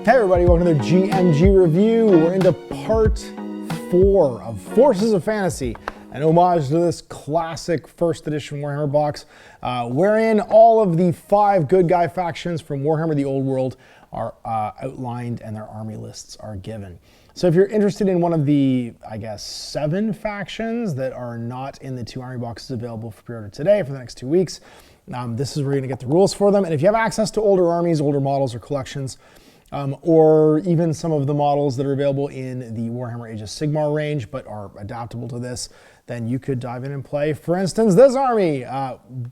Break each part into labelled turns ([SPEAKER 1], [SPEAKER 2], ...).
[SPEAKER 1] Hey everybody, welcome to the GMG review. We're into part 4 of Forces of Fantasy, an homage to this classic first edition Warhammer box, wherein all of the 5 good guy factions from Warhammer the Old World are outlined and their army lists are given. So if you're interested in one of the, 7 factions that are not in the 2 army boxes available for pre-order today for the next 2 weeks, this is where you're going to get the rules for them. And if you have access to older armies, older models or collections, or even some of the models that are available in the Warhammer Age of Sigmar range but are adaptable to this, then you could dive in and play, for instance, this army,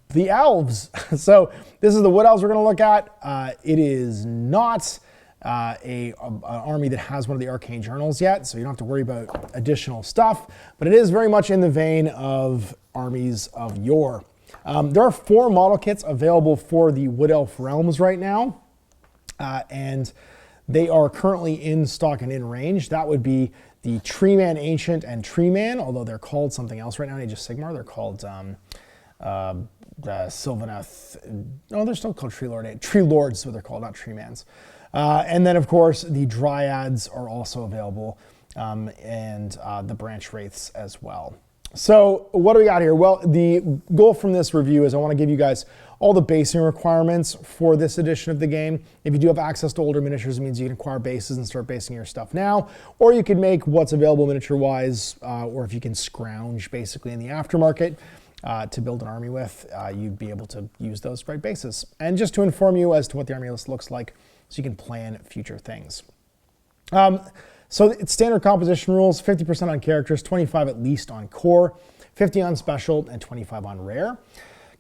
[SPEAKER 1] the Elves. So this is the Wood Elves we're going to look at. It is not an army that has one of the arcane journals yet, so you don't have to worry about additional stuff, but it is very much in the vein of armies of yore. There are 4 model kits available for the Wood Elf realms right now. And they are currently in stock and in range. That would be the Treeman Ancient and Treeman, although they're called something else right now in Age of Sigmar. They're called Sylvaneth. No, they're still called Tree Lords, so they're called, not Treemans. And then, of course, the Dryads are also available, and the Branch Wraiths as well. So what do we got here? Well, the goal from this review is I want to give you guys all the basing requirements for this edition of the game. If you do have access to older miniatures, it means you can acquire bases and start basing your stuff now, or you can make what's available miniature-wise, or if you can scrounge basically in the aftermarket to build an army with, you'd be able to use those right bases. And just to inform you as to what the army list looks like, so you can plan future things. So it's standard composition rules, 50% on characters, 25 at least on core, 50 on special, and 25 on rare.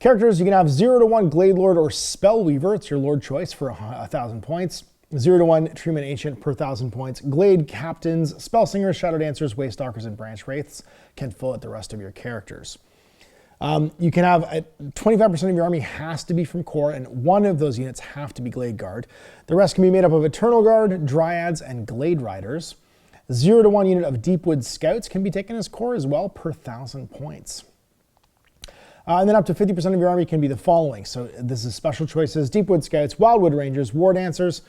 [SPEAKER 1] Characters, you can have 0 to 1 Glade Lord or Spellweaver, it's your Lord choice for 1,000 points. 0 to 1 Treeman Ancient per 1,000 points. Glade Captains, Spellsingers, Shadow Dancers, Waystalkers, and Branch Wraiths can fill out the rest of your characters. You can have 25% of your army has to be from core, and 1 of those units have to be Glade Guard. The rest can be made up of Eternal Guard, Dryads, and Glade Riders. 0 to 1 unit of Deepwood Scouts can be taken as core as well per 1,000 points. And then up to 50% of your army can be the following. So this is special choices: Deepwood Scouts, Wildwood Rangers, War Dancers,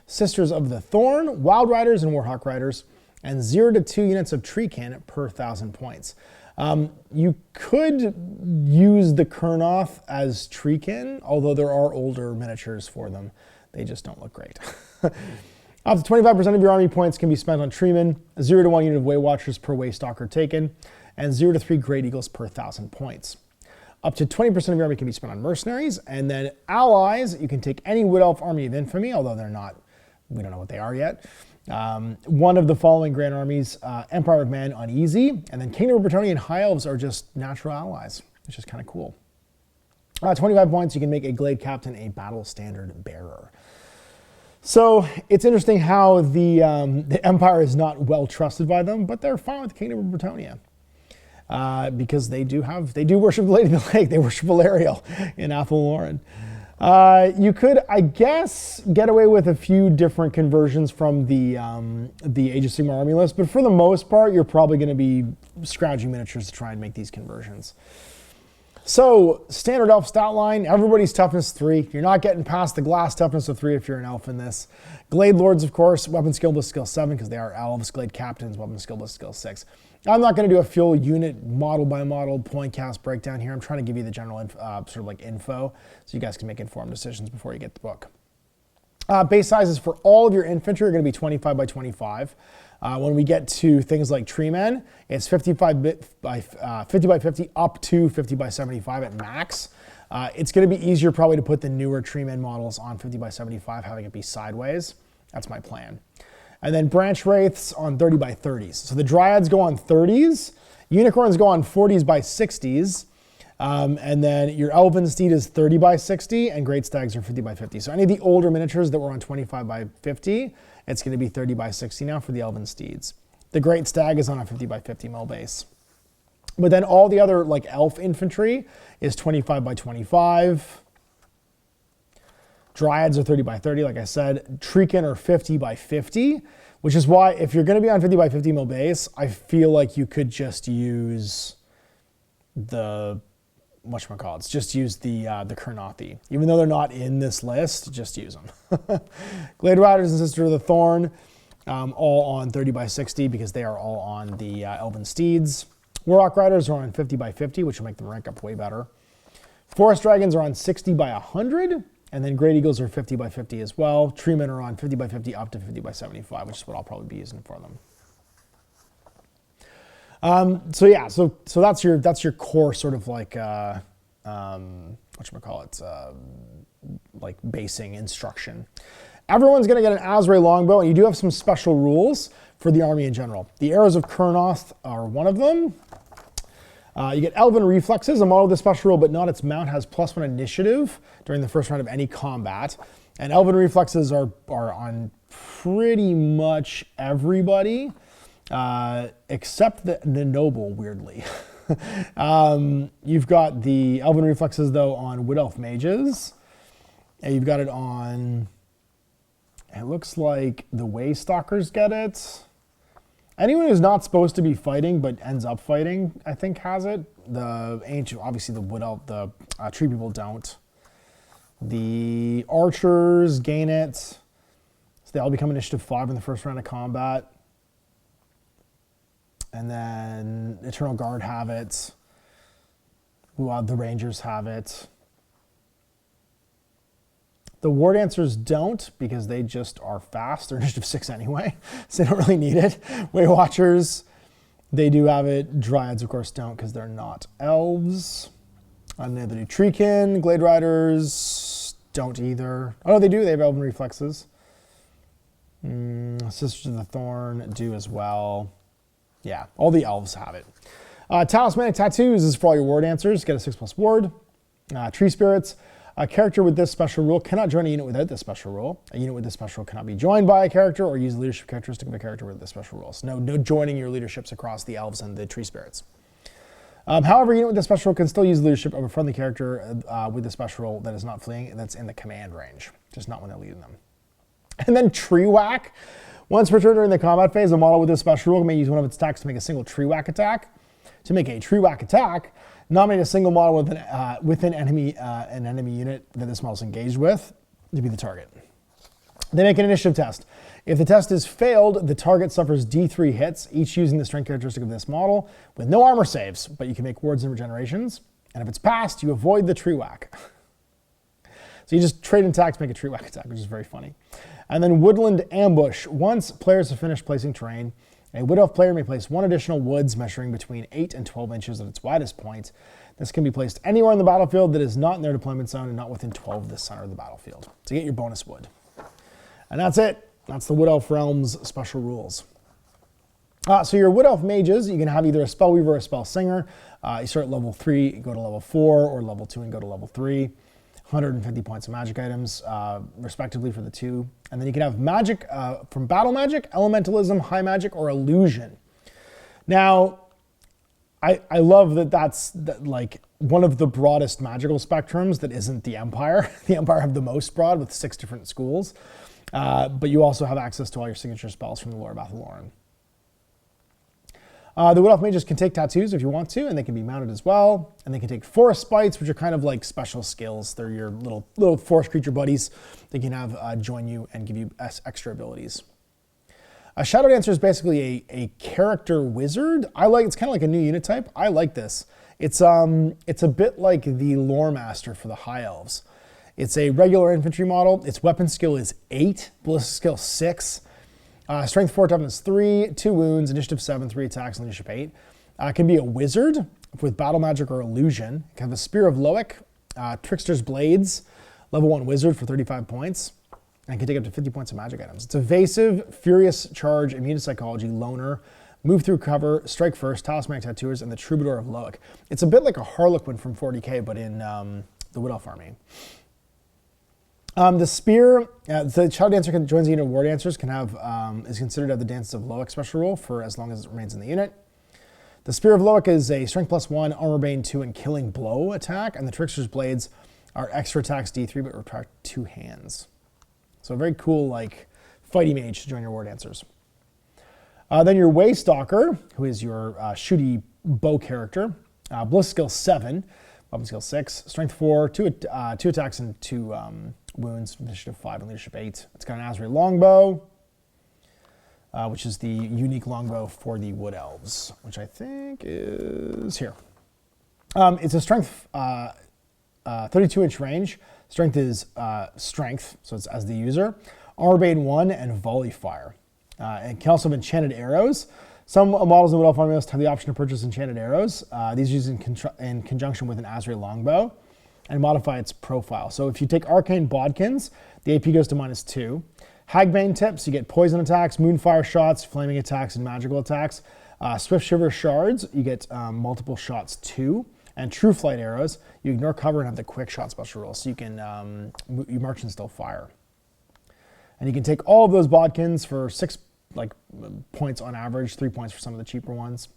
[SPEAKER 1] Sisters of the Thorn, Wild Riders, and Warhawk Riders, and 0 to 2 units of Treekin per 1,000 points. You could use the Kurnoth as Treekin, although there are older miniatures for them. They just don't look great. Up to 25% of your army points can be spent on Treeman, 0 to 1 unit of Waywatchers per Waystalker taken, and 0 to 3 Great Eagles per 1,000 points. Up to 20% of your army can be spent on mercenaries, and then allies, you can take any Wood Elf army of infamy, although they're not, we don't know what they are yet. 1 of the following grand armies: Empire of Man on easy, and then Kingdom of Bretonnia and High Elves are just natural allies, which is kind of cool. 25 points, you can make a Glade Captain a battle standard bearer. So it's interesting how the Empire is not well trusted by them, but they're fine with Kingdom of Bretonnia. Because they do worship the Lady of the Lake. They worship Valerial in Athel Loren. You could, I guess, get away with a few different conversions from the Age of Sigmar army list, but for the most part, you're probably going to be scrounging miniatures to try and make these conversions. So, standard elf stat line, everybody's toughness 3. You're not getting past the glass toughness of 3 if you're an elf in this. Glade Lords, of course, weapon skill plus skill 7 because they are elves. Glade Captains, weapon skill plus skill 6. I'm not going to do a full unit model by model point cast breakdown here. I'm trying to give you the general info so you guys can make informed decisions before you get the book. Base sizes for all of your infantry are going to be 25 by 25. When we get to things like Treeman, it's 50 by 50 up to 50 by 75 at max. It's going to be easier probably to put the newer Treeman models on 50 by 75, having it be sideways. That's my plan. And then Branch Wraiths on 30 by 30s. So the Dryads go on 30s, Unicorns go on 40s by 60s, and then your Elven Steed is 30 by 60, and Great Stags are 50 by 50. So any of the older miniatures that were on 25 by 50, it's going to be 30 by 60 now for the Elven Steeds. The Great Stag is on a 50 by 50 mil base. But then all the other like elf infantry is 25 by 25. Dryads are 30 by 30, like I said. Treekin are 50 by 50, which is why if you're going to be on 50 by 50 mil base, I feel like you could just use the whatchamacallits, just use the Kurnothi. Even though they're not in this list, just use them. Glade Riders and Sister of the Thorn, all on 30 by 60 because they are all on the Elven Steeds. Warlock Riders are on 50 by 50, which will make them rank up way better. Forest Dragons are on 60 by 100, and then Great Eagles are 50 by 50 as well. Treemen are on 50 by 50 up to 50 by 75, which is what I'll probably be using for them. So yeah, so that's your core sort of like like basing instruction. Everyone's going to get an Azray longbow, and you do have some special rules for the army in general. The Arrows of Kurnoth are one of them. You get Elven Reflexes, a model with a special rule, but not its mount, has +1 initiative during the first round of any combat. And Elven Reflexes are on pretty much everybody, except the Noble, weirdly. You've got the Elven Reflexes, though, on Wood Elf Mages. And you've got it on, it looks like the Waystalkers get it. Anyone who's not supposed to be fighting but ends up fighting, I think, has it. The ancient, obviously the Wood Elf, the Tree People don't. The Archers gain it. So they all become initiative 5 in the first round of combat. And then Eternal Guard have it. The Rangers have it. The War Dancers don't, because they just are fast. They're initiative 6 anyway, so they don't really need it. Way Watchers, they do have it. Dryads, of course, don't, because they're not elves. And neither do Treekin. Glade Riders don't either. Oh, no, they do. They have Elven Reflexes. Sisters of the Thorn do as well. Yeah, all the elves have it. Talismanic Tattoos is for all your War Dancers. Get a 6+ ward. Tree Spirits. A character with this special rule cannot join a unit without this special rule. A unit with this special rule cannot be joined by a character or use the leadership characteristic of a character with this special rule. So no joining your leaderships across the elves and the tree spirits. However, a unit with this special rule can still use the leadership of a friendly character with the special rule that is not fleeing and that's in the command range, just not when they're leading them. And then Tree Whack. Once returned during the combat phase, a model with this special rule may use one of its attacks to make a single Tree Whack attack. To make a Tree Whack attack, nominate a single model with an enemy unit that this model is engaged with to be the target. They make an initiative test. If the test is failed, the target suffers D3 hits, each using the strength characteristic of this model, with no armor saves, but you can make wards and regenerations. And if it's passed, you avoid the Tree Whack. So you just trade in attacks to make a Tree Whack attack, which is very funny. And then Woodland Ambush. Once players have finished placing terrain, a Wood Elf player may place one additional woods measuring between 8 and 12 inches at its widest point. This can be placed anywhere in the battlefield that is not in their deployment zone and not within 12 of the center of the battlefield to get your bonus wood. And that's it. That's the Wood Elf Realms special rules. So your Wood Elf Mages, you can have either a Spellweaver or a Spell Singer. You start at level 3, go to level 4, or level 2 and go to level 3. 150 points of magic items, respectively, for the two. And then you can have magic from Battle Magic, Elementalism, High Magic, or Illusion. Now, I love that that's like one of the broadest magical spectrums that isn't the Empire. The Empire have the most broad with 6 different schools. But you also have access to all your signature spells from the lore of Athel Loren. The Wood Elf Mages can take tattoos if you want to, and they can be mounted as well. And they can take Forest Spites, which are kind of like special skills. They're your little forest creature buddies. They can have join you and give you extra abilities. A Shadow Dancer is basically a character wizard. It's kind of like a new unit type. I like this. It's a bit like the Lore Master for the High Elves. It's a regular infantry model. Its weapon skill is 8, ballistic skill 6. Strength 4, toughness 3, 2 wounds, initiative 7, 3 attacks, and leadership 8. It can be a wizard with battle magic or illusion. It can have a Spear of Loic, Trickster's Blades, level 1 wizard for 35 points, and can take up to 50 points of magic items. It's evasive, furious charge, immune to psychology, loner, move through cover, strike first, talismanic tattooers, and the Troubadour of Loic. It's a bit like a Harlequin from 40k, but in the Wood Elf army. The Spear, the Shadow Dancer joins the unit of War Dancers, is considered to have the Dances of Loic special rule for as long as it remains in the unit. The Spear of Loic is a Strength +1, Armor Bane 2, and Killing Blow attack, and the Trickster's Blades are extra attacks D3, but require 2 hands. So a very cool, like, fighty mage to join your War Dancers. Then your Waystalker, who is your shooty bow character, Bliss skill 7. weapon skill 6, strength 4, 2 attacks and 2 wounds, initiative 5 and leadership 8. It's got an Azri longbow, which is the unique longbow for the Wood Elves, which I think is here. It's a strength 32-inch range. Strength is strength, so it's as the user. Armor Bane 1 and volley fire. And can also have enchanted arrows. Some models in the Wood Elf army list have the option to purchase enchanted arrows. These are used in conjunction with an Azri longbow and modify its profile. So if you take arcane bodkins, the AP goes to -2. Hagbane tips, you get poison attacks, moonfire shots, flaming attacks, and magical attacks. Swift shiver shards, you get multiple shots 2. And true flight arrows, you ignore cover and have the quick shot special rule, so you can you march and still fire. And you can take all of those bodkins for 6 points on average, 3 points for some of the cheaper ones.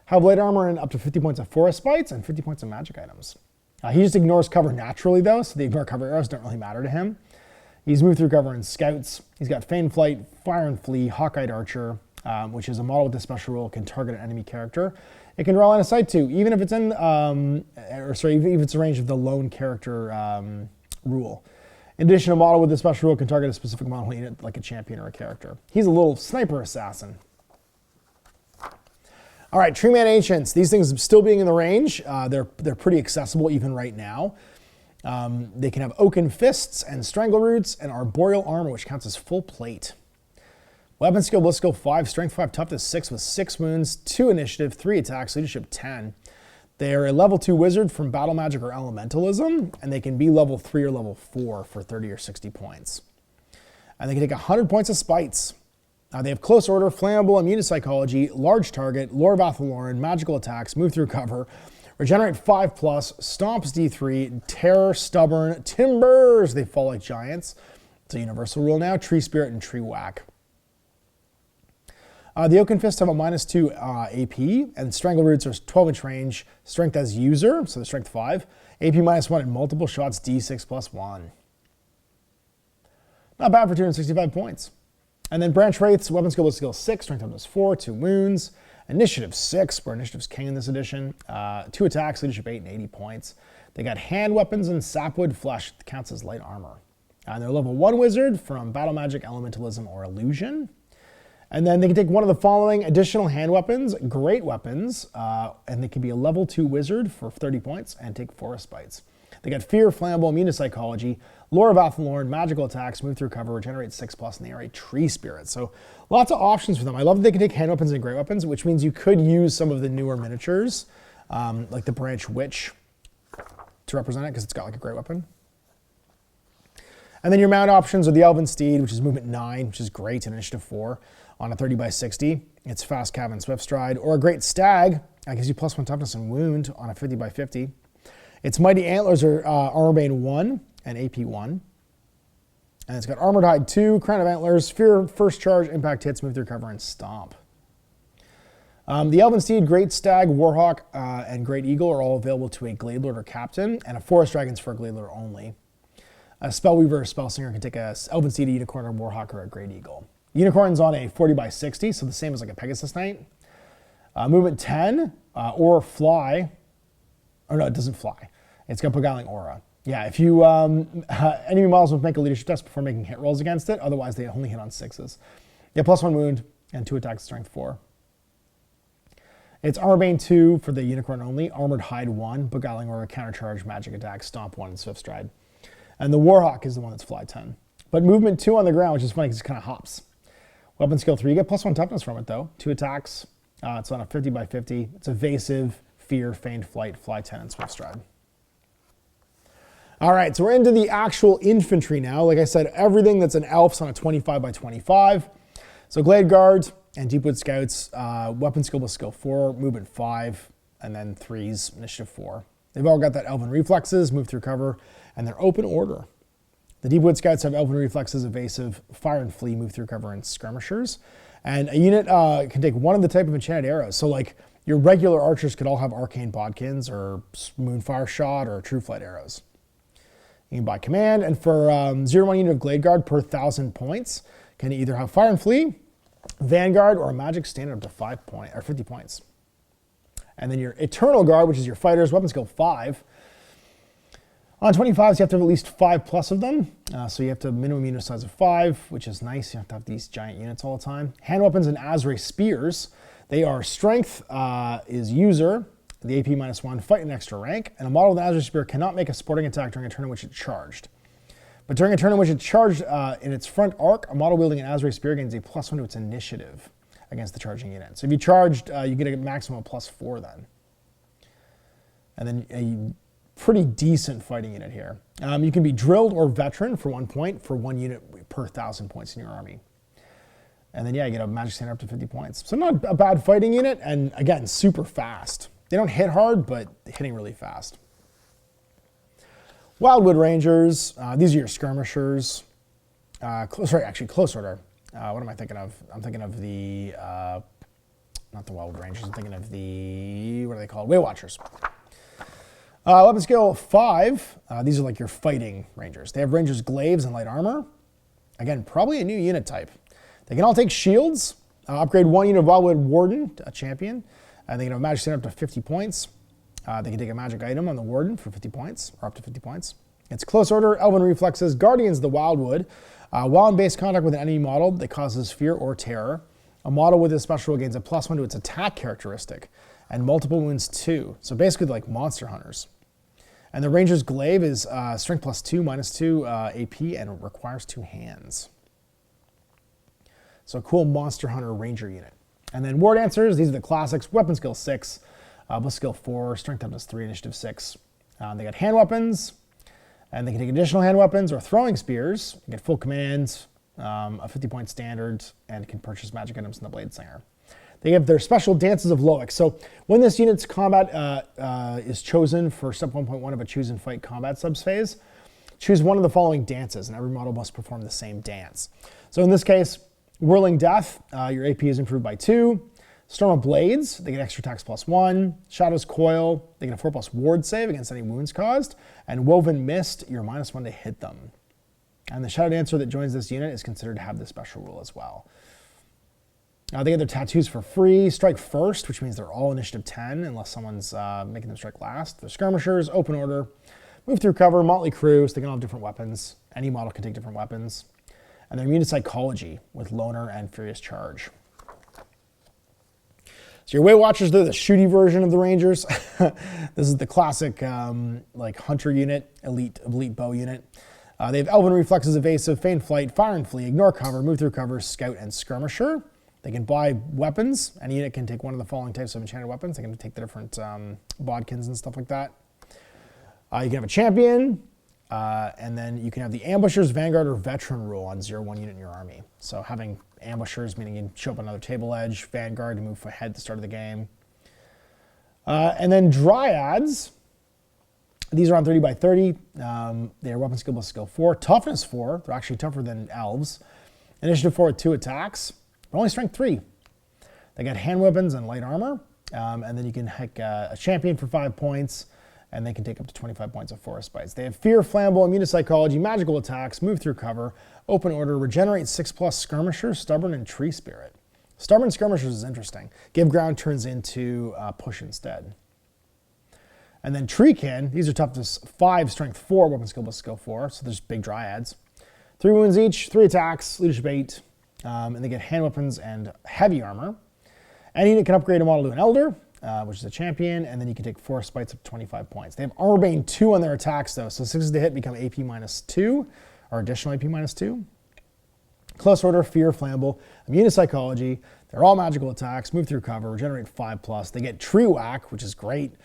[SPEAKER 1] Have light armor and up to 50 points of forest spites and 50 points of magic items. He just ignores cover naturally though, so the ignore cover arrows don't really matter to him. He's moved through cover in scouts. He's got feign flight, fire and flee, hawk-eyed archer, which is a model with this special rule, can target an enemy character. It can draw line of sight too, even if it's in, even if it's a range of the lone character rule. In addition, a model with this special rule can target a specific model unit, like a champion or a character. He's a little sniper assassin. All right, Treeman Ancients. These things still being in the range, they're pretty accessible even right now. They can have oaken fists and strangle roots and arboreal armor, which counts as full plate. Weapon skill, bliss skill 5, strength 5, toughness 6 with 6 wounds, 2 initiative, 3 attacks, leadership 10. They are a level 2 wizard from battle magic or elementalism, and they can be level 3 or level 4 for 30 or 60 points. And they can take 100 points of spites. They have close order, flammable, immune to psychology, large target, lore of Athel Loren, magical attacks, move through cover, regenerate 5+, stomps D3, terror, stubborn, timbers, they fall like giants. It's a universal rule now, tree spirit and tree whack. The Oaken Fists have a -2 AP, and Strangle Roots are 12-inch range, strength as user, so the strength 5, AP -1 at multiple shots, D6 +1. Not bad for 265 points. And then Branch Wraiths, weapon skill, skill 6, strength toughness 4, 2 wounds, initiative 6, where initiative's king in this edition, 2 attacks, leadership 8, and 80 points. They got hand weapons and sapwood flesh, that counts as light armor. And they're level 1 wizard from battle magic, elementalism, or illusion. And then they can take one of the following additional hand weapons, great weapons, and they can be a level 2 wizard for 30 points and take forest spites. They got fear, flammable, immune to psychology, lore of Athel Loren, magical attacks, move through cover, regenerate 6+, and they are a tree spirit. So lots of options for them. I love that they can take hand weapons and great weapons, which means you could use some of the newer miniatures, like the Branch Witch, to represent it because it's got like a great weapon. And then your mount options are the Elven Steed, which is movement 9, which is great, and initiative 4 on a 30x60. It's fast cav and swift stride. Or a Great Stag, that gives you +1 toughness and wound on a 50x50. Its Mighty Antlers are Armor Bane 1 and AP 1. And it's got Armored Hide 2, Crown of Antlers, Fear, First Charge, Impact Hits, Move Through Cover, and Stomp. The Elven Steed, Great Stag, Warhawk, and Great Eagle are all available to a Gladelord or Captain, and a Forest Dragon's for a Gladelord only. A Spellweaver or Spellsinger can take a Elven Steed, a Unicorn, or Warhawk, or a Great Eagle. Unicorn's on a 40x60, so the same as like a Pegasus Knight. Movement 10, or Fly. Or no, it doesn't fly. It's got Beguiling Aura. Yeah, if you, enemy models will make a leadership test before making hit rolls against it, otherwise they only hit on 6s. Yeah, +1 wound and 2 attacks, strength 4. It's Armor Bane 2 for the Unicorn only, Armored Hide 1, Beguiling Aura, Countercharge, Magic Attack, Stomp 1, and Swift Stride. And the Warhawk is the one that's Fly 10. But movement 2 on the ground, which is funny because it kind of hops. Weapon skill 3, you get +1 toughness from it though. 2 attacks, it's on a 50x50. It's evasive, fear, feigned flight, fly 10, and swift stride. All right, so we're into the actual infantry now. Like I said, everything that's an elf's on a 25x25. So Glade Guards and Deepwood Scouts, weapon skill with skill 4, movement 5, and then 3's initiative 4. They've all got that elven reflexes, move through cover, and they're open order. The Deepwood Scouts have elven reflexes, evasive, fire and flee, move through cover, and skirmishers. And a unit can take one of the type of enchanted arrows. So like your regular archers could all have arcane bodkins or moonfire shot or true flight arrows. You can buy command, and for 0-1 unit of Glade Guard per 1,000 points, can either have fire and flee, Vanguard, or a magic standard up to 50 points. And then your Eternal Guard, which is your fighters, weapon skill 5, On 25s, you have to have at least 5 plus of them. So you have to have minimum unit size of 5, which is nice. You don't have to have these giant units all the time. Hand weapons and Azray spears. They are strength is user, the AP -1, fight an extra rank, and a model with an Azray spear cannot make a sporting attack during a turn in which it charged. But during a turn in which it charged in its front arc, a model wielding an Azray spear gains a +1 to its initiative against the charging unit. So if you charged, you get a maximum of +4 then. And then a pretty decent fighting unit here. You can be drilled or veteran for 1 point for 1 unit per 1,000 points in your army. And then, yeah, you get a magic standard up to 50 points. So not a bad fighting unit, and again, super fast. They don't hit hard, but hitting really fast. Wildwood Rangers, these are your skirmishers. Close order. What am I thinking of? I'm thinking of the, not the Wildwood Rangers, I'm thinking of the, what are they called? Whale Watchers. Weapon skill 5, these are like your fighting rangers. They have rangers, glaives, and light armor. Again, probably a new unit type. They can all take shields, upgrade 1 unit of Wildwood Warden, a champion, and they can have a magic standard up to 50 points. They can take a magic item on the Warden for 50 points, or up to 50 points. It's close order, Elven Reflexes, Guardians of the Wildwood. While in base contact with an enemy model that causes fear or terror, a model with this special rule gains a +1 to its attack characteristic, and multiple wounds 2. So basically like monster hunters. And the Ranger's Glaive is strength +2, -2 AP, and it requires 2 hands. So a cool monster hunter ranger unit. And then War Dancers, these are the classics. Weapon skill 6, Bliss skill 4, strength toughness 3, initiative 6. They got hand weapons, and they can take additional hand weapons or throwing spears. You get full command, a 50-point standard, and can purchase magic items in the Blade Singer. They have their special dances of Loic. So when this unit's combat is chosen for step 1.1 of a choose and fight combat subs phase, choose one of the following dances, and every model must perform the same dance. So in this case, Whirling Death, your AP is improved by 2. Storm of Blades, they get extra attacks +1. Shadow's Coil, they get a 4+ ward save against any wounds caused. And Woven Mist, you're -1 to hit them. And the Shadow Dancer that joins this unit is considered to have this special rule as well. They get their tattoos for free. Strike first, which means they're all initiative 10 unless someone's making them strike last. They're skirmishers, open order, move through cover, motley crew, so they can all have different weapons. Any model can take different weapons. And they're immune to psychology with Loner and Furious Charge. So your Whale Watchers, they're the shooty version of the Rangers. This is the classic like hunter unit, elite bow unit. They have Elven Reflexes, Evasive, Feign Flight, Fire and Flee, Ignore Cover, Move Through Cover, Scout, and Skirmisher. They can buy weapons. Any unit can take one of the following types of enchanted weapons. They can take the different bodkins and stuff like that. You can have a champion, and then you can have the Ambushers, Vanguard, or Veteran rule on 0-1 unit in your army. So having Ambushers, meaning you show up on another table edge, Vanguard to move ahead at the start of the game. And then Dryads, these are on 30 by 30. They are weapon skill plus skill 4. Toughness 4, they're actually tougher than Elves. Initiative 4 with 2 attacks, but only strength 3. They got hand weapons and light armor. And then you can hack a champion for 5 points, and they can take up to 25 points of Forest Bites. They have Fear, Flammable, Immune to Psychology, Magical Attacks, Move Through Cover, Open Order, Regenerate 6+ Skirmisher, Stubborn, and Tree Spirit. Stubborn Skirmishers is interesting. Give Ground turns into Push instead. And then Treekin, these are toughness 5, strength 4, weapon skill plus skill 4, so there's big Dryads. 3 wounds each, 3 attacks, leadership 8, and they get hand weapons and heavy armor. Any unit can upgrade a model to an Elder, which is a champion, and then you can take 4 spites up to 25 points. They have Armor Bane 2 on their attacks, though, so 6s to hit become AP -2, or additional AP -2. Close Order, Fear, Flammable, Immune to Psychology. They're all magical attacks, move through cover, regenerate 5+. They get Tree Whack, which is great,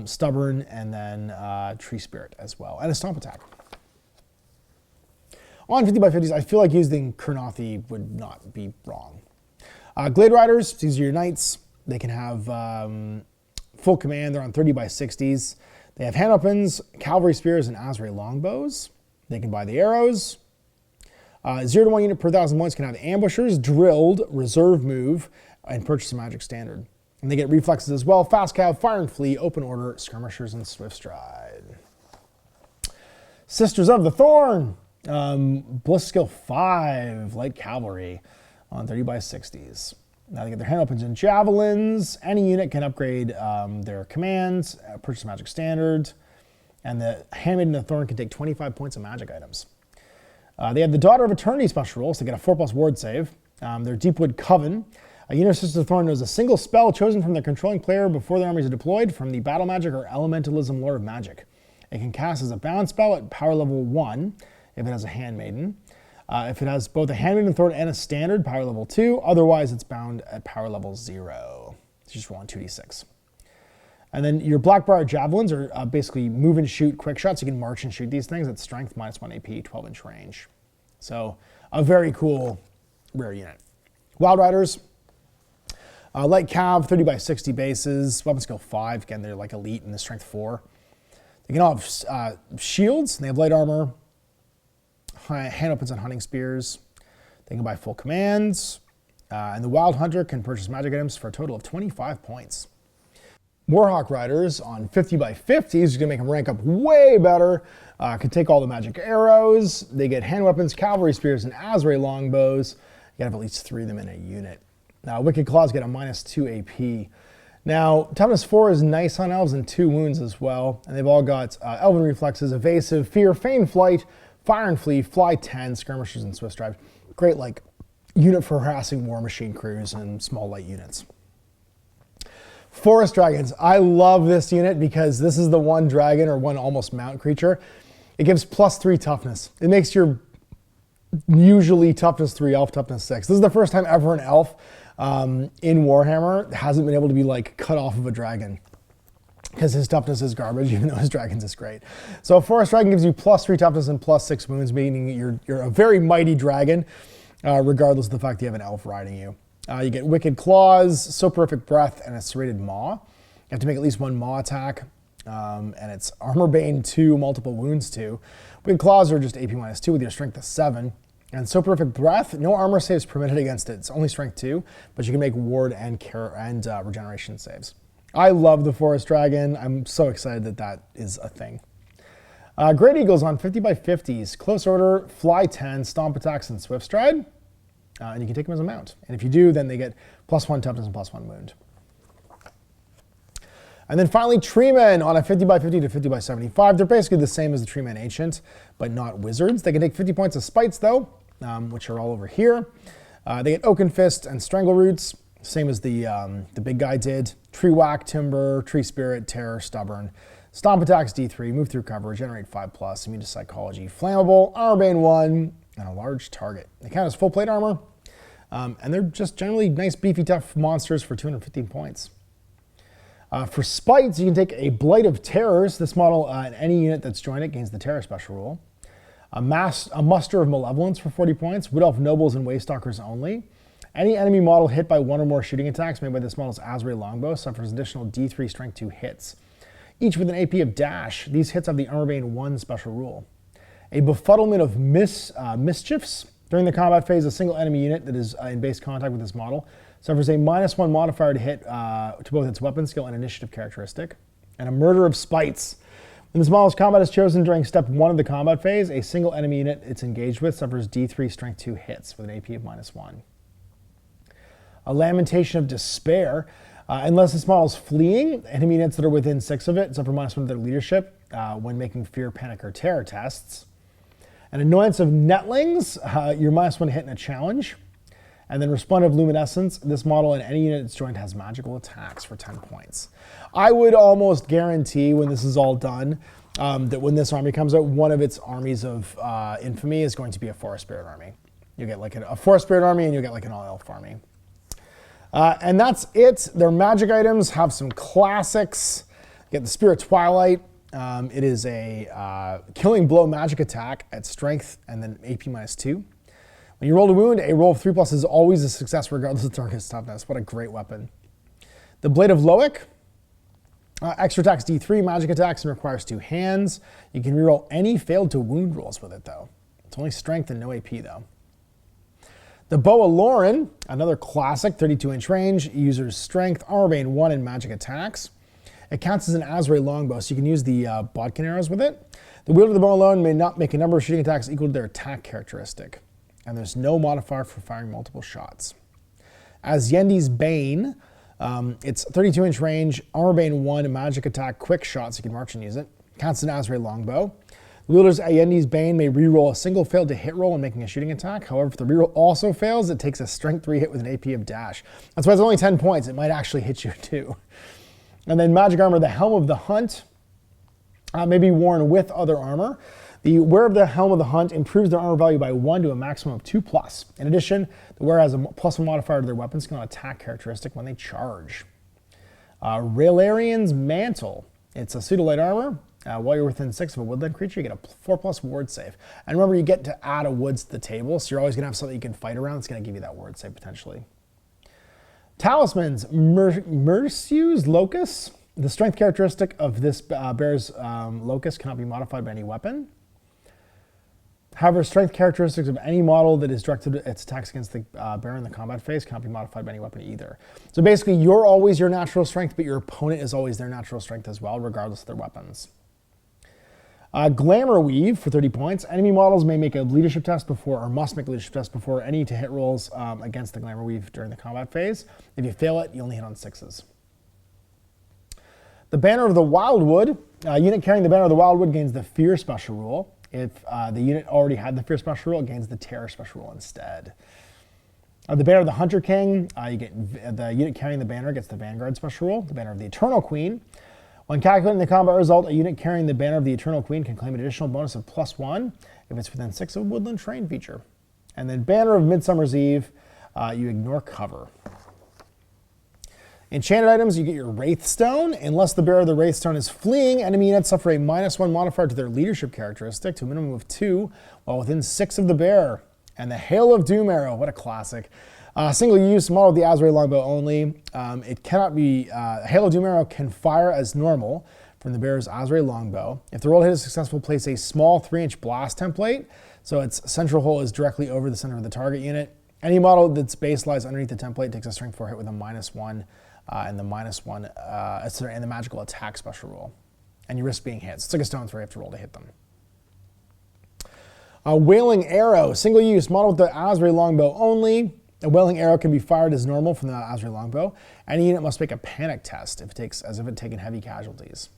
[SPEAKER 1] Stubborn, and then Tree Spirit as well, and a Stomp Attack. On 50 by 50s, I feel like using Kurnothi would not be wrong. Glade Riders, these are your knights. They can have full command. They're on 30 by 60s. They have hand weapons, cavalry spears, and Azray longbows. They can buy the arrows. 0-1 unit per 1,000 points can have ambushers, drilled, reserve move, and purchase a magic standard. And they get reflexes as well. Fast Cav, Fire and Flee, Open Order, Skirmishers, and Swift Stride. Sisters of the Thorn. Bliss skill 5, light cavalry on 30 by 60s. Now they get their hand weapons and javelins. Any unit can upgrade their commands, purchase magic standard. And the Handmaiden of Thorn can take 25 points of magic items. They have the Daughter of Eternity special rules to get a 4+ ward save. Their Deepwood Coven. A unit of Sisters of Thorn knows a single spell chosen from their controlling player before their armies are deployed from the Battle Magic or Elementalism Lore of Magic. It can cast as a bound spell at power level 1 if it has a Handmaiden. If it has both a Handmaiden of Thorn and a standard, power level 2. Otherwise, it's bound at power level 0. It's just rolling 2d6. And then your Blackbriar Javelins are basically move and shoot quick shots. You can march and shoot these things at strength, -1 AP, 12-inch range. So a very cool rare unit. Wild Riders, light cav, 30 by 60 bases, weapon skill 5. Again, they're like elite in the strength 4. They can all have shields, and they have light armor, hand weapons and hunting spears. They can buy full commands. And the Wild Hunter can purchase magic items for a total of 25 points. Warhawk Riders on 50 by 50s is going to make them rank up way better. Can take all the magic arrows. They get hand weapons, cavalry spears, and Azray longbows. You gotta have at least 3 of them in a unit. Now, Wicked Claws get a -2 AP. Now, toughness 4 is nice on elves and 2 wounds as well. And they've all got elven reflexes, evasive, fear, feign flight, fire and flee, fly 10, skirmishers, and swift stride. Great, like, unit for harassing war machine crews and small light units. Forest Dragons. I love this unit because this is the one dragon or one almost mount creature. It gives +3 toughness. It makes your usually toughness 3 elf, toughness 6. This is the first time ever an elf in Warhammer hasn't been able to be like cut off of a dragon because his toughness is garbage, even though his dragons is great. So a Forest Dragon gives you +3 toughness and +6 wounds, meaning you're a very mighty dragon, regardless of the fact that you have an elf riding you. You get Wicked Claws, Soporific Breath, and a Serrated Maw. You have to make at least 1 Maw attack, and it's Armor Bane 2, Multiple Wounds 2. Wicked Claws are just AP -2 with your Strength of 7. And Soporific Breath, no armor saves permitted against it. It's only Strength 2, but you can make Ward and Regeneration saves. I love the Forest Dragon. I'm so excited that that is a thing. Great Eagles on 50 by 50s. Close Order, Fly 10, Stomp Attacks, and Swift Stride. And you can take them as a mount. And if you do, then they get +1 toughness and +1 wound. And then finally, Treeman on a 50 by 50 to 50 by 75. They're basically the same as the Treeman Ancient, but not wizards. They can take 50 points of spites, though, which are all over here. They get Oaken Fist and Strangle Roots, same as the big guy did. Tree Whack, Timber, Tree Spirit, Terror, Stubborn. Stomp Attacks D3, Move Through Cover, Generate 5+, Immune to Psychology, Flammable, Armor Bane 1, and a large target. They count as full plate armor, and they're just generally nice, beefy, tough monsters for 215 points. For spites, you can take a Blight of Terrors. This model, and any unit that's joined it gains the Terror special rule. A Muster of Malevolence for 40 points. Wood Elf Nobles and Waystalkers only. Any enemy model hit by 1 or more shooting attacks made by this model's Azray Longbow suffers additional D3 Strength 2 hits, each with an AP of Dash. These hits have the Armor Bane 1 special rule. A Befuddlement of Mischiefs. During the combat phase, a single enemy unit that is in base contact with this model suffers a -1 modifier to hit to both its weapon skill and initiative characteristic. And a Murder of Spites. When this model's combat is chosen during step 1 of the combat phase, a single enemy unit it's engaged with suffers D3 Strength 2 hits with an AP of -1. A Lamentation of Despair. Unless this model is fleeing, enemy units that are within 6 of it suffer -1 of their leadership when making Fear, Panic, or Terror tests. An Annoyance of Netlings, you're -1 hit in a challenge. And then Resplendent Luminescence, this model and any unit it's joined has magical attacks for 10 points. I would almost guarantee when this is all done that when this army comes out, one of its armies of infamy is going to be a Forest Spirit army. You get like a Forest Spirit army and you get like an all-elf army. And that's it. Their magic items have some classics. You get the Spirit Twilight. It is a Killing Blow magic attack at strength and then AP -2. When you roll a wound, a roll of 3+ is always a success regardless of target's toughness. What a great weapon. The Blade of Loic. Extra attacks D3, magic attacks, and requires 2 hands. You can reroll any failed to wound rolls with it, though. It's only strength and no AP, though. The Athel Loren, another classic, 32-inch range, uses strength, Armor Bane 1, and magic attacks. It counts as an Azray longbow, so you can use the bodkin arrows with it. The wielder of the bow alone may not make a number of shooting attacks equal to their attack characteristic. And there's no modifier for firing multiple shots. As Yendi's Bane, it's 32-inch range, Armor Bane 1, magic attack, quick shots, you can march and use it. Counts as an Azrael longbow. The wielder's Ayendi's Bane may reroll a single failed to hit roll when making a shooting attack. However, if the reroll also fails, it takes a strength 3 hit with an AP of dash. That's why it's only 10 points. It might actually hit you too. And then magic armor, the Helm of the Hunt may be worn with other armor. The wearer of the Helm of the Hunt improves their armor value by 1 to a maximum of 2+. In addition, the wearer has a +1 modifier to their weapon skill and attack characteristic when they charge. Raelarian's Mantle. It's a suit of light armor. While you're within 6 of a woodland creature, you get a 4+ ward save. And remember, you get to add a woods to the table, so you're always going to have something you can fight around that's going to give you that ward save potentially. Talismans, Murderous Locus. The strength characteristic of this bear's locus cannot be modified by any weapon. However, strength characteristics of any model that is directed at its attacks against the bear in the combat phase cannot be modified by any weapon either. So basically, you're always your natural strength, but your opponent is always their natural strength as well, regardless of their weapons. Glamour Weave for 30 points. Enemy models may make a leadership test before, or must make a leadership test before any to hit rolls against the Glamour Weave during the combat phase. If you fail it, you only hit on 6s. The Banner of the Wildwood. Unit carrying the Banner of the Wildwood gains the Fear special rule. If the unit already had the Fear special rule, it gains the Terror special rule instead. The Banner of the Hunter King. You get the unit carrying the banner gets the Vanguard special rule. The Banner of the Eternal Queen. When calculating the combat result, a unit carrying the Banner of the Eternal Queen can claim an additional bonus of +1 if it's within 6 of a woodland terrain feature. And then Banner of Midsummer's Eve, you ignore cover. Enchanted items, you get your Wraithstone. Unless the bearer of the Wraithstone is fleeing, enemy units suffer a -1 modifier to their leadership characteristic to a minimum of 2 while within 6 of the bearer. And the Hail of Doom arrow, what a classic. Single use, model of the Azrael longbow only. It cannot be, Hail of Doom arrow can fire as normal from the bearer's Azrael longbow. If the roll hit is successful, place a small 3-inch blast template, so its central hole is directly over the center of the target unit. Any model that's base lies underneath the template takes a strength 4 hit with a -1 and the -1 and the magical attack special roll. And you risk being hit. So it's like a stone throw, you have to roll to hit them. Wailing Arrow, single use, model with the Azrael longbow only. A Wailing Arrow can be fired as normal from the Azrael longbow. Any unit must make a panic test if it had taken heavy casualties.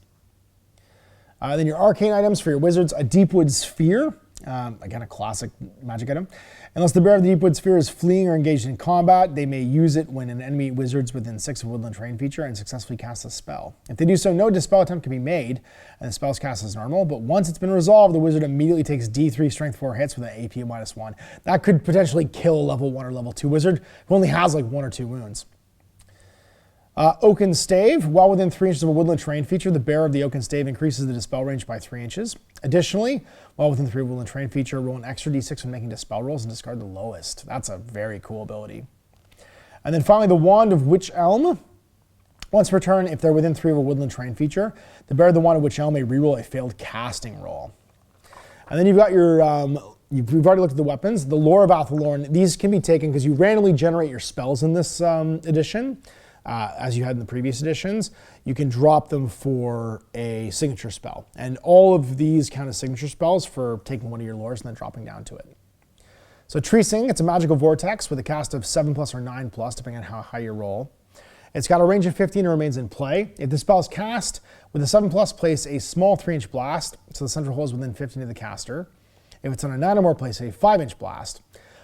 [SPEAKER 1] Then your arcane items for your wizards, a Deepwood Sphere. Again, a classic magic item. Unless the bearer of the Deepwood Sphere is fleeing or engaged in combat, they may use it when an enemy wizard's within 6 of woodland terrain feature and successfully cast a spell. If they do so, no dispel attempt can be made, and the spell is cast as normal, but once it's been resolved, the wizard immediately takes D3 strength 4 hits with an AP of -1. That could potentially kill a level 1 or level 2 wizard who only has like 1 or 2 wounds. Oaken Stave. While within 3 inches of a woodland terrain feature, the bearer of the Oaken Stave increases the dispel range by 3 inches. Additionally, while within 3 of a woodland terrain feature, roll an extra d6 when making dispel rolls and discard the lowest. That's a very cool ability. And then finally, the Wand of Witch Elm. Once per turn, if they're within 3 of a woodland terrain feature, the bearer of the Wand of Witch Elm may reroll a failed casting roll. And then you've got your, we've already looked at the weapons. The Lore of Athel Loren. These can be taken because you randomly generate your spells in this edition. As you had in the previous editions, you can drop them for a signature spell. And all of these count as signature spells for taking one of your lores and then dropping down to it. So Tree Sing, it's a magical vortex with a cast of 7+ or 9+, depending on how high you roll. It's got a range of 15 and remains in play. If the spell is cast with a 7+, place a small 3-inch blast, so the central hole is within 15 of the caster. If it's on a 9 or more, place a 5-inch blast.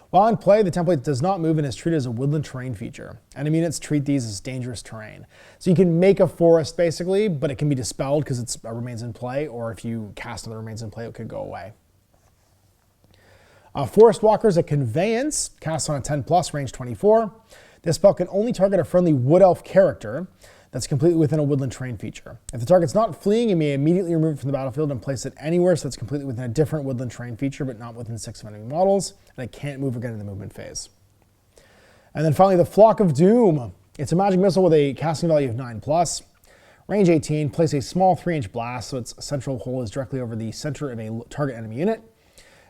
[SPEAKER 1] While in play, the template does not move and is treated as a woodland terrain feature. Enemy units treat these as dangerous terrain. So you can make a forest basically, but it can be dispelled because it remains in play, or if you cast another remains in play, it could go away. Forest Walker is a conveyance, cast on a 10+, range 24. This spell can only target a friendly Wood Elf character that's completely within a woodland terrain feature. If the target's not fleeing, you may immediately remove it from the battlefield and place it anywhere so it's completely within a different woodland terrain feature, but not within 6 of enemy models, and it can't move again in the movement phase. And then finally, the Flock of Doom. It's a magic missile with a casting value of 9+. Range 18, place a small 3-inch blast so its central hole is directly over the center of a target enemy unit.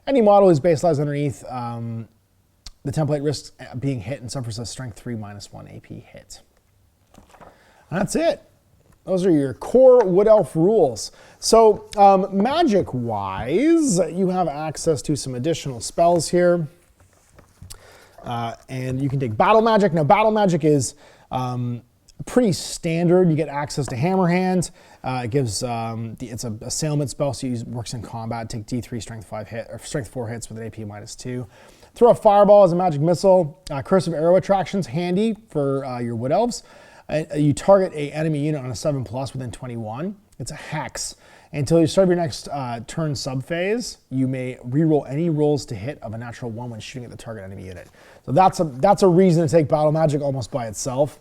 [SPEAKER 1] Any model whose base lies underneath the template risks being hit and suffers a strength 3 -1 AP hit. That's it. Those are your core Wood Elf rules. So magic-wise, you have access to some additional spells here. And you can take Battle Magic. Now, Battle Magic is pretty standard. You get access to Hammer Hand. It gives it's a assailment spell, so it works in combat. Take D3 strength 5 hit or strength 4 hits with an AP -2. Throw a fireball as a magic missile. Cursive arrow attractions handy for your Wood Elves. You target a enemy unit on a 7+ within 21. It's a hex. Until you start your next turn subphase, you may reroll any rolls to hit of a natural 1 when shooting at the target enemy unit. So that's a reason to take Battle Magic almost by itself.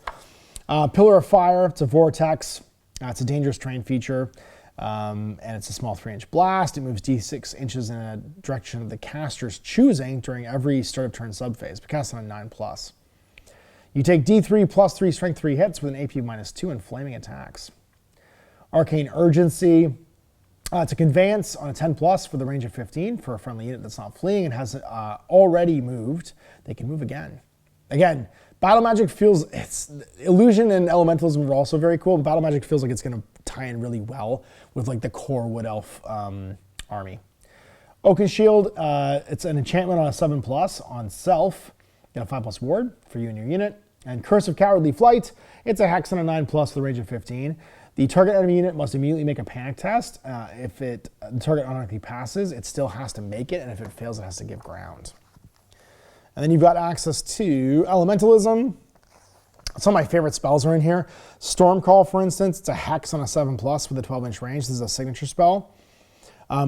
[SPEAKER 1] Pillar of Fire, it's a vortex. It's a dangerous terrain feature, and it's a small 3-inch blast. It moves D6 inches in a direction of the caster's choosing during every start of turn subphase, but cast on a 9+. You take D3 +3 strength 3 hits with an AP -2 and flaming attacks. Arcane Urgency. It's a conveyance on a 10+ for the range of 15 for a friendly unit that's not fleeing and has already moved. They can move again. Again, Battle Magic feels, Illusion and Elementalism are also very cool, but Battle Magic feels like it's going to tie in really well with like the core Wood Elf army. Oaken Shield, it's an enchantment on a 7+ on self. Get a 5+ ward for you and your unit. And Curse of Cowardly Flight, it's a hex on a 9+ for the range of 15. The target enemy unit must immediately make a panic test. If the target automatically passes, it still has to make it, and if it fails, it has to give ground. And then you've got access to Elementalism. Some of my favorite spells are in here. Stormcall, for instance, it's a hex on a 7+ with a 12-inch range. This is a signature spell.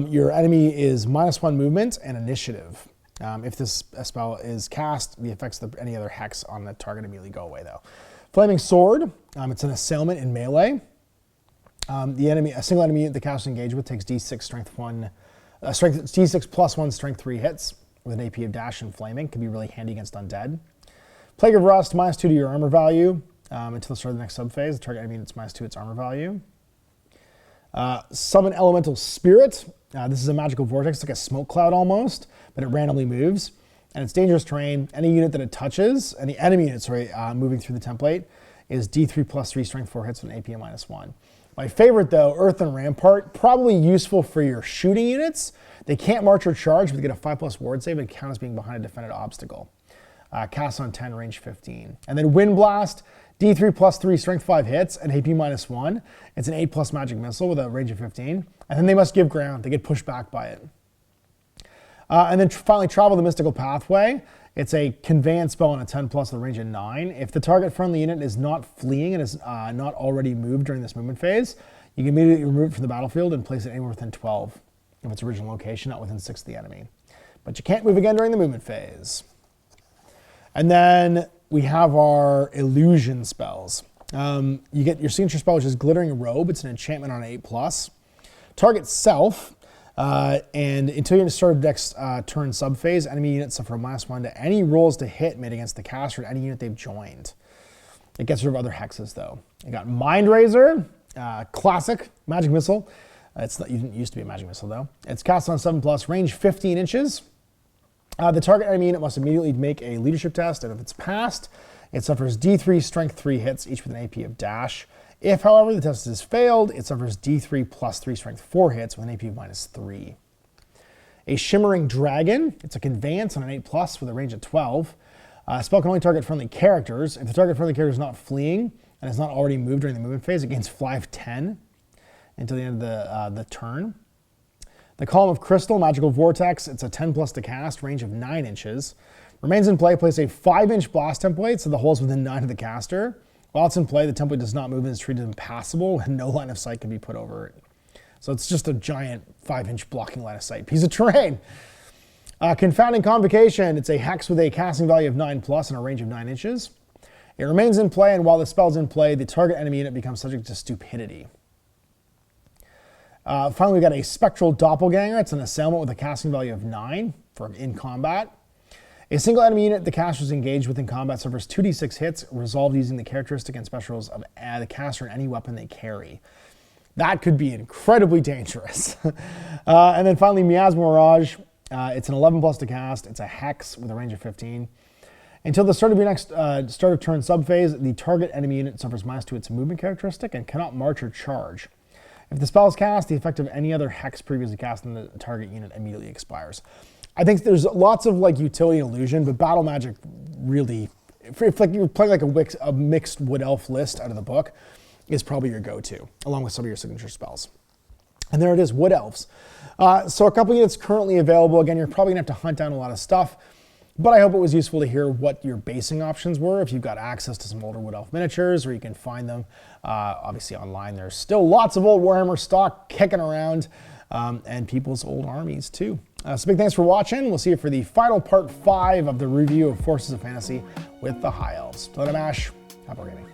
[SPEAKER 1] Your enemy is -1 movement and initiative. If this spell is cast, the effects of any other hex on the target immediately go away, though. Flaming Sword, it's an assailment in melee. A single enemy the caster engaged with takes D6 strength 1, D6 +1 strength 3 hits with an AP of dash and flaming. Can be really handy against undead. Plague of Rust, -2 to your armor value until the start of the next subphase. The target enemy unit's -2 its armor value. Summon Elemental Spirit. This is a magical vortex, like a smoke cloud almost, but it randomly moves. And it's dangerous terrain. Any unit that it touches, any enemy unit, moving through the template, is D3 +3 strength 4 hits with an AP of -1. My favorite, though, Earthen Rampart, probably useful for your shooting units. They can't march or charge, but they get a 5+ ward save and count as being behind a defended obstacle. Cast on 10, range 15. And then Wind Blast, D3 +3 strength 5 hits and AP -1. It's an 8+ magic missile with a range of 15. And then they must give ground. They get pushed back by it. And then finally, Travel the Mystical Pathway. It's a conveyance spell on a 10+ with a range of 9. If the target friendly unit is not fleeing and is not already moved during this movement phase, you can immediately remove it from the battlefield and place it anywhere within 12 of its original location, not within 6 of the enemy. But you can't move again during the movement phase. And then we have our illusion spells. You get your signature spell, which is Glittering Robe. It's an enchantment on an 8+. Target self. And until you start next turn subphase, enemy units suffer a -1 to any rolls to hit made against the caster or any unit they've joined. It gets rid of other hexes, though. You got Mind Razor, classic magic missile. It used to be a magic missile, though. It's cast on 7+, range 15 inches. The target enemy unit must immediately make a leadership test, and if it's passed, it suffers D3 strength 3 hits, each with an AP of dash. If, however, the test is failed, it suffers D3 +3 strength 4 hits with an AP of -3. A Shimmering Dragon, it's a conveyance on an 8+ with a range of 12. Spell can only target friendly characters. If the target friendly character is not fleeing and is not already moved during the movement phase, it gains 5/10 until the end of the turn. The Column of Crystal, Magical Vortex, it's a 10+ to cast, range of 9 inches. Remains in play, place a 5-inch blast template so the hole is within 9 of the caster. While it's in play, the template does not move and is treated impassable and no line of sight can be put over it. So it's just a giant 5-inch blocking line of sight piece of terrain. Confounding Convocation, it's a hex with a casting value of 9+ and a range of 9 inches. It remains in play, and while the spell's in play, the target enemy unit becomes subject to Stupidity. Finally, we got a Spectral Doppelganger. It's an assailment with a casting value of 9 for in combat. A single enemy unit the caster is engaged with in combat suffers 2d6 hits, resolved using the characteristic and specials of the caster and any weapon they carry. That could be incredibly dangerous. And then finally, Miasma Mirage. It's an 11+ to cast. It's a hex with a range of 15. Until the start of your next start of turn subphase, the target enemy unit suffers -2 its movement characteristic and cannot march or charge. If the spell is cast, the effect of any other hex previously cast on the target unit immediately expires. I think there's lots of like utility and illusion, but Battle Magic really if like you're playing like a mixed Wood Elf list out of the book, is probably your go-to, along with some of your signature spells. And there it is, Wood Elves. So a couple units currently available. Again, you're probably gonna have to hunt down a lot of stuff, but I hope it was useful to hear what your basing options were. If you've got access to some older Wood Elf miniatures, or you can find them obviously online. There's still lots of old Warhammer stock kicking around, and people's old armies too. So big thanks for watching. We'll see you for the final part 5 of the review of Forces of Fantasy with the High Elves. Till then, Ash, happy gaming.